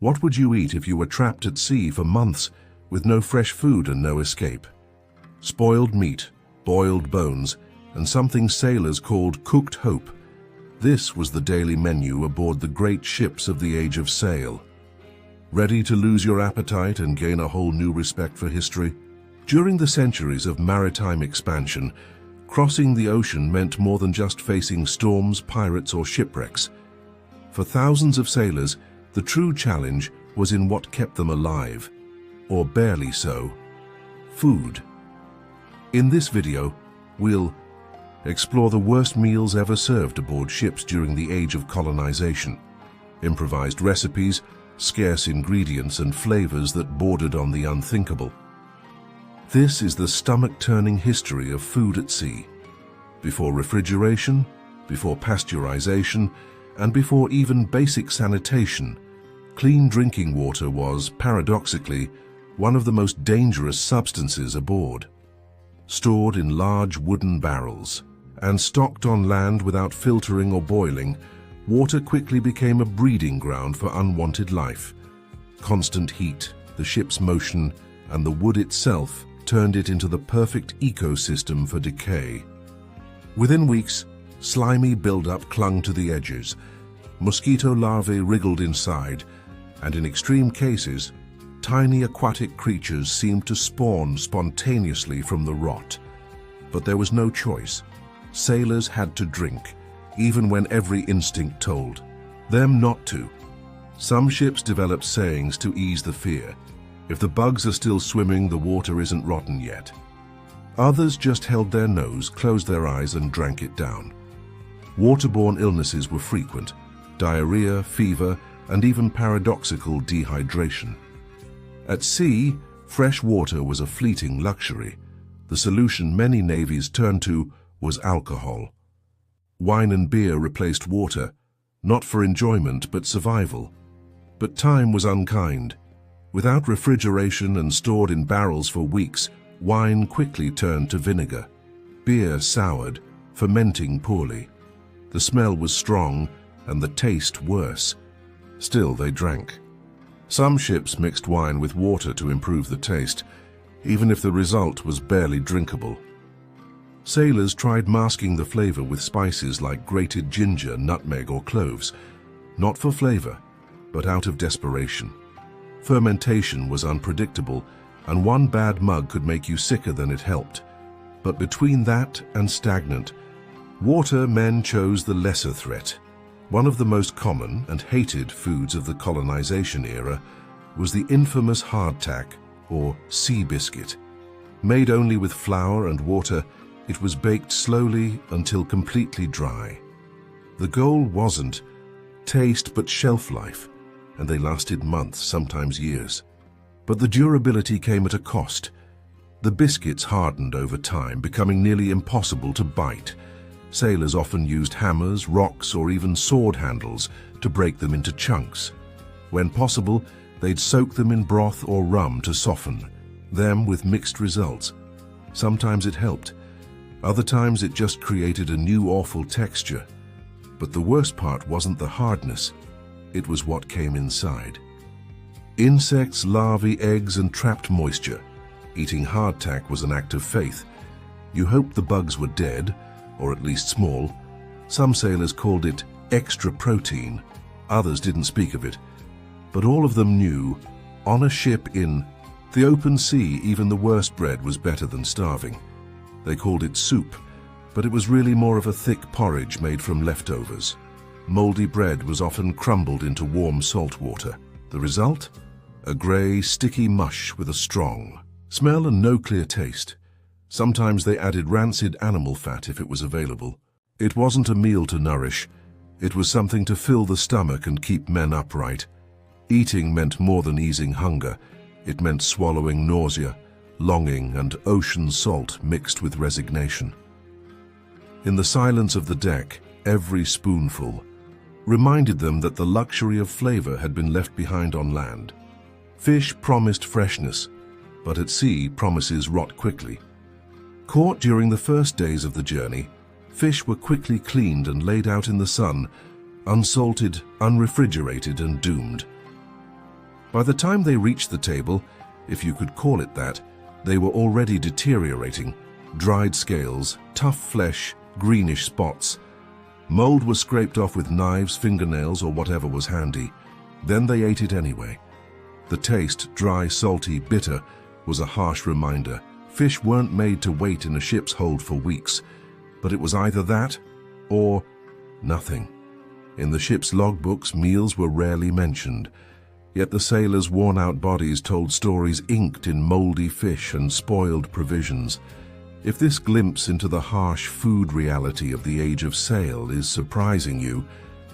What would you eat if you were trapped at sea for months with no fresh food and no escape? Spoiled meat, boiled bones, and something sailors called cooked hope. This was the daily menu aboard the great ships of the age of sail. Ready to lose your appetite and gain a whole new respect for history? During the centuries of maritime expansion, crossing the ocean meant more than just facing storms, pirates, or shipwrecks. For thousands of sailors, the true challenge was in what kept them alive, or barely so: food. In this video, we'll explore the worst meals ever served aboard ships during the age of colonization, improvised recipes, scarce ingredients, and flavors that bordered on the unthinkable. This is the stomach-turning history of food at sea. Before refrigeration, before pasteurization, and before even basic sanitation, clean drinking water was, paradoxically, one of the most dangerous substances aboard. Stored in large wooden barrels and stocked on land without filtering or boiling, water quickly became a breeding ground for unwanted life. Constant heat, the ship's motion, and the wood itself turned it into the perfect ecosystem for decay. Within weeks, slimy buildup clung to the edges. Mosquito larvae wriggled inside, and in extreme cases, tiny aquatic creatures seemed to spawn spontaneously from the rot. But there was no choice. Sailors had to drink, even when every instinct told them not to. Some ships developed sayings to ease the fear. If the bugs are still swimming, the water isn't rotten yet. Others just held their nose, closed their eyes, and drank it down. Waterborne illnesses were frequent: diarrhea, fever, and even paradoxical dehydration. At sea, fresh water was a fleeting luxury. The solution many navies turned to was alcohol. Wine and beer replaced water, not for enjoyment but survival. But time was unkind. Without refrigeration and stored in barrels for weeks, wine quickly turned to vinegar. Beer soured, fermenting poorly. The smell was strong and the taste worse. Still, they drank. Some ships mixed wine with water to improve the taste, even if the result was barely drinkable. Sailors tried masking the flavor with spices like grated ginger, nutmeg, or cloves, not for flavor, but out of desperation. Fermentation was unpredictable, and one bad mug could make you sicker than it helped. But between that and stagnant water, men chose the lesser threat. One of the most common and hated foods of the colonization era was the infamous hardtack, or sea biscuit. Made only with flour and water, it was baked slowly until completely dry. The goal wasn't taste but shelf life, and they lasted months, sometimes years. But the durability came at a cost. The biscuits hardened over time, becoming nearly impossible to bite. Sailors often used hammers, rocks, or even sword handles to break them into chunks. When possible, they'd soak them in broth or rum to soften them, with mixed results. Sometimes it helped. Other times it just created a new awful texture. But the worst part wasn't the hardness. It was what came inside. Insects, larvae, eggs, and trapped moisture. Eating hardtack was an act of faith. You hoped the bugs were dead, or at least small. Some sailors called it extra protein. Others didn't speak of it. But all of them knew, on a ship in the open sea, even the worst bread was better than starving. They called it soup, but it was really more of a thick porridge made from leftovers. Moldy bread was often crumbled into warm salt water. The result? A grey, sticky mush with a strong smell and no clear taste. Sometimes they added rancid animal fat if it was available. It wasn't a meal to nourish. It was something to fill the stomach and keep men upright. Eating meant more than easing hunger. It meant swallowing nausea, longing, and ocean salt mixed with resignation. In the silence of the deck, every spoonful reminded them that the luxury of flavor had been left behind on land. Fish promised freshness, but at sea promises rot quickly. Caught during the first days of the journey, fish were quickly cleaned and laid out in the sun, unsalted, unrefrigerated, and doomed. By the time they reached the table, if you could call it that, they were already deteriorating. Dried scales, tough flesh, greenish spots. Mold was scraped off with knives, fingernails, or whatever was handy. Then they ate it anyway. The taste, dry, salty, bitter, was a harsh reminder. Fish weren't made to wait in a ship's hold for weeks, but it was either that or nothing. In the ship's logbooks, meals were rarely mentioned, yet the sailors' worn-out bodies told stories inked in moldy fish and spoiled provisions. If this glimpse into the harsh food reality of the age of sail is surprising you,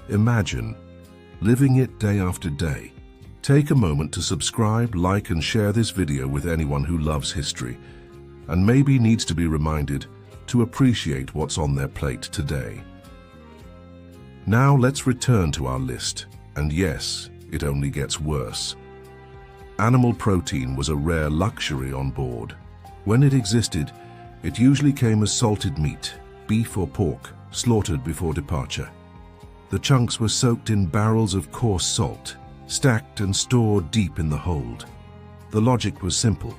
imagine living it day after day. Take a moment to subscribe, like, and share this video with anyone who loves history, and maybe needs to be reminded to appreciate what's on their plate today. Now let's return to our list, and yes, it only gets worse. Animal protein was a rare luxury on board. When it existed, it usually came as salted meat, beef or pork, slaughtered before departure. The chunks were soaked in barrels of coarse salt, stacked and stored deep in the hold. The logic was simple: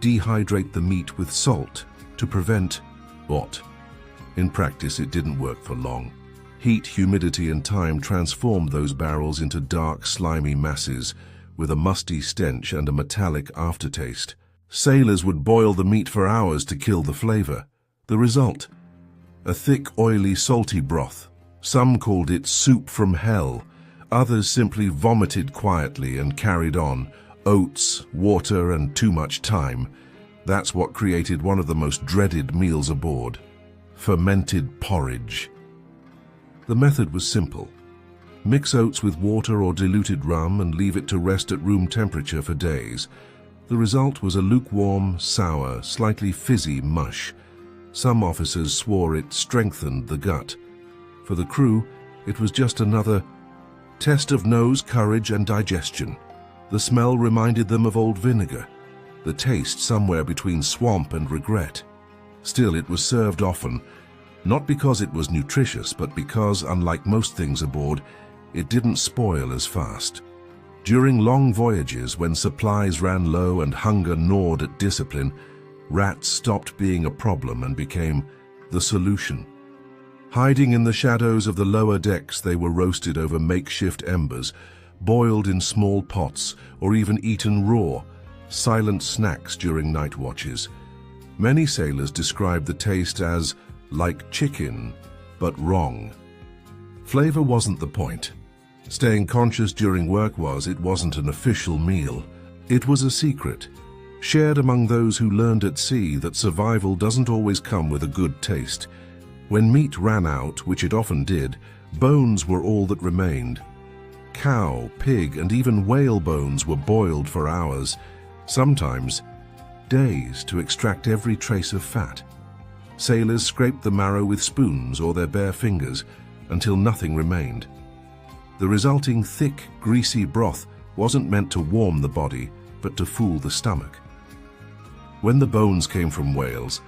dehydrate the meat with salt to prevent what? In practice, it didn't work for long. Heat, humidity, and time transformed those barrels into dark, slimy masses with a musty stench and a metallic aftertaste. Sailors would boil the meat for hours to kill the flavor. The result? A thick, oily, salty broth. Some called it soup from hell. Others simply vomited quietly and carried on. Oats, water, and too much time. That's what created one of the most dreaded meals aboard: fermented porridge. The method was simple. Mix oats with water or diluted rum and leave it to rest at room temperature for days. The result was a lukewarm, sour, slightly fizzy mush. Some officers swore it strengthened the gut. For the crew, it was just another test of nose, courage, and digestion. The smell reminded them of old vinegar. The taste somewhere between swamp and regret. Still, it was served often, not because it was nutritious, but because, unlike most things aboard, it didn't spoil as fast. During long voyages, when supplies ran low and hunger gnawed at discipline, rats stopped being a problem and became the solution. Hiding in the shadows of the lower decks, they were roasted over makeshift embers, boiled in small pots, or even eaten raw, silent snacks during night watches. Many sailors described the taste as like chicken, but wrong. Flavor wasn't the point. Staying conscious during work was. It wasn't an official meal. It was a secret, shared among those who learned at sea that survival doesn't always come with a good taste. When meat ran out, which it often did, bones were all that remained. Cow, pig, and even whale bones were boiled for hours, sometimes days, to extract every trace of fat. Sailors scraped the marrow with spoons or their bare fingers until nothing remained. The resulting thick, greasy broth wasn't meant to warm the body, but to fool the stomach. When the bones came from whales,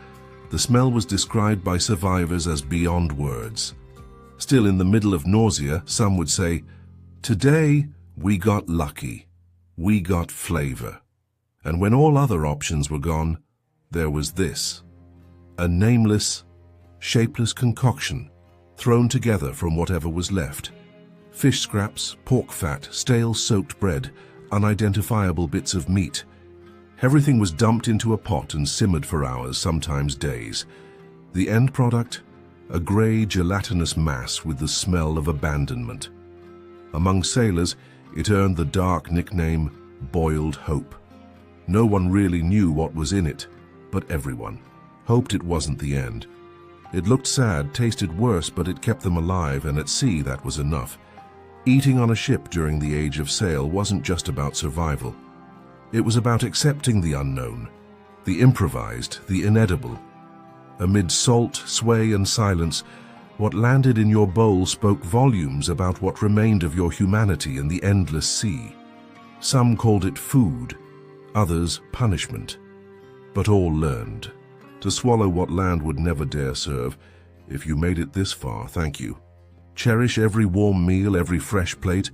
the smell was described by survivors as beyond words. Still, in the middle of nausea, some would say, "Today, we got lucky. We got flavor." And when all other options were gone, there was this: a nameless, shapeless concoction thrown together from whatever was left. Fish scraps, pork fat, stale soaked bread, unidentifiable bits of meat. Everything was dumped into a pot and simmered for hours, sometimes days. The end product? A grey, gelatinous mass with the smell of abandonment. Among sailors, it earned the dark nickname Boiled Hope. No one really knew what was in it, but everyone hoped it wasn't the end. It looked sad, tasted worse, but it kept them alive, and at sea that was enough. Eating on a ship during the age of sail wasn't just about survival. It was about accepting the unknown, the improvised, the inedible. Amid salt, sway, and silence, what landed in your bowl spoke volumes about what remained of your humanity in the endless sea. Some called it food, others punishment, but all learned to swallow what land would never dare serve. If you made it this far, thank you. Cherish every warm meal, every fresh plate,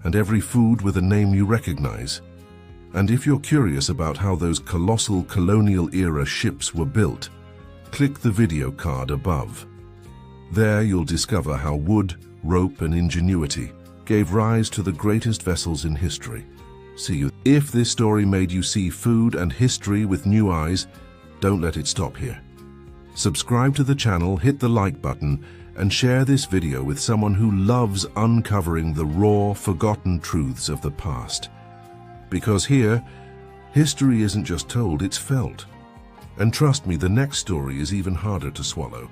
and every food with a name you recognize. And if you're curious about how those colossal colonial-era ships were built, click the video card above. There you'll discover how wood, rope, and ingenuity gave rise to the greatest vessels in history. See you. If this story made you see food and history with new eyes, don't let it stop here. Subscribe to the channel, hit the like button, and share this video with someone who loves uncovering the raw, forgotten truths of the past. Because here, history isn't just told, it's felt. And trust me, the next story is even harder to swallow.